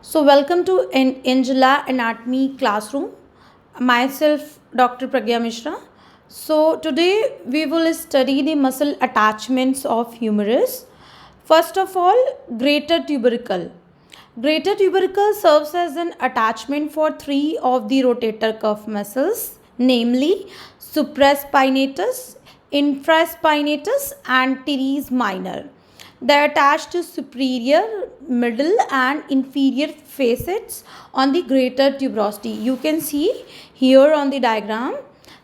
So, welcome to Angela Anatomy Classroom. Myself, Dr. Pragya Mishra. So, today we will study the muscle attachments of humerus. First of all, greater tubercle. Greater tubercle serves as an attachment for three of the rotator cuff muscles, namely supraspinatus, infraspinatus, and teres minor. They are attached to superior, middle, and inferior facets on the greater tuberosity. You can see here on the diagram.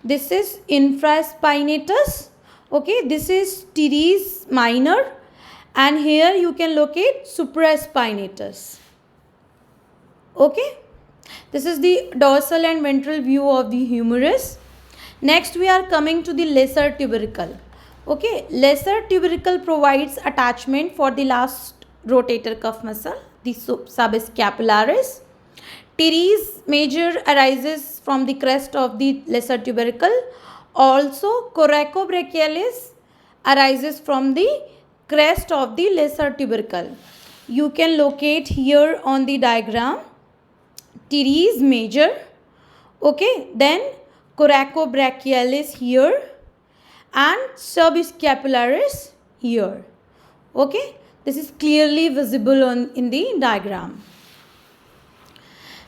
This is infraspinatus. Okay, this is teres minor, and here you can locate supraspinatus. Okay, this is the dorsal and ventral view of the humerus. Next, we are coming to the lesser tubercle. Okay, lesser tubercle provides attachment for the last rotator cuff muscle, the subscapularis. Teres major arises from the crest of the lesser tubercle. Also, coracobrachialis arises from the crest of the lesser tubercle. You can locate here on the diagram teres major. Okay, then coracobrachialis here and subscapularis here. Okay, this is clearly visible in the diagram.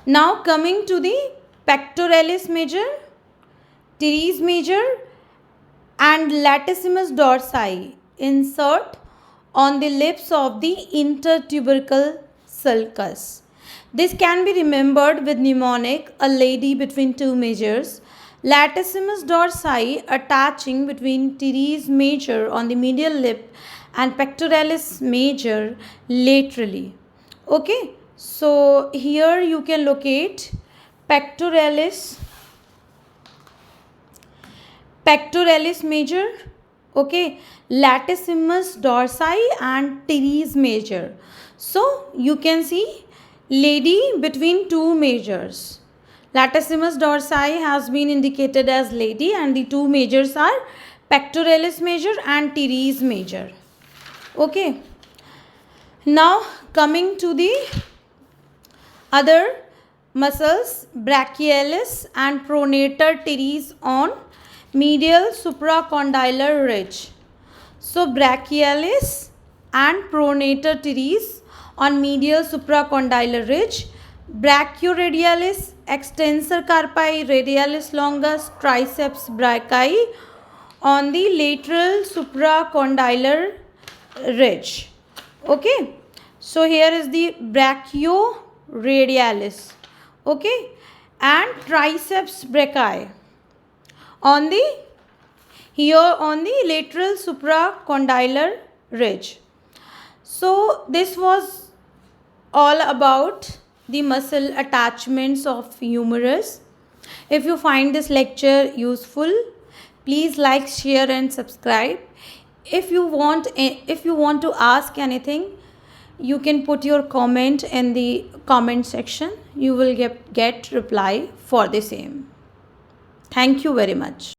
Now coming to the pectoralis major, teres major, and latissimus dorsi insert on the lips of the intertubercle sulcus. This can be remembered with mnemonic a lady between two majors. Latissimus dorsi attaching between teres major on the medial lip and pectoralis major laterally. Okay, so here you can locate pectoralis major, okay, latissimus dorsi and teres major. So you can see lady between two majors. Latissimus dorsi has been indicated as lady and the two majors are pectoralis major and teres major. Okay. Now coming to the other muscles, brachialis and pronator teres on medial supracondylar ridge. So brachialis and pronator teres on medial supracondylar ridge. Brachioradialis, extensor carpi, radialis longus, triceps brachii on the lateral supracondylar ridge. Okay, so here is the brachioradialis. Okay, and triceps brachii on the lateral supracondylar ridge. So this was all about the muscle attachments of humerus. If you find this lecture useful, please like, share and subscribe. If you want to ask anything, you can put your comment in the comment section. You will get reply for the same. Thank you very much.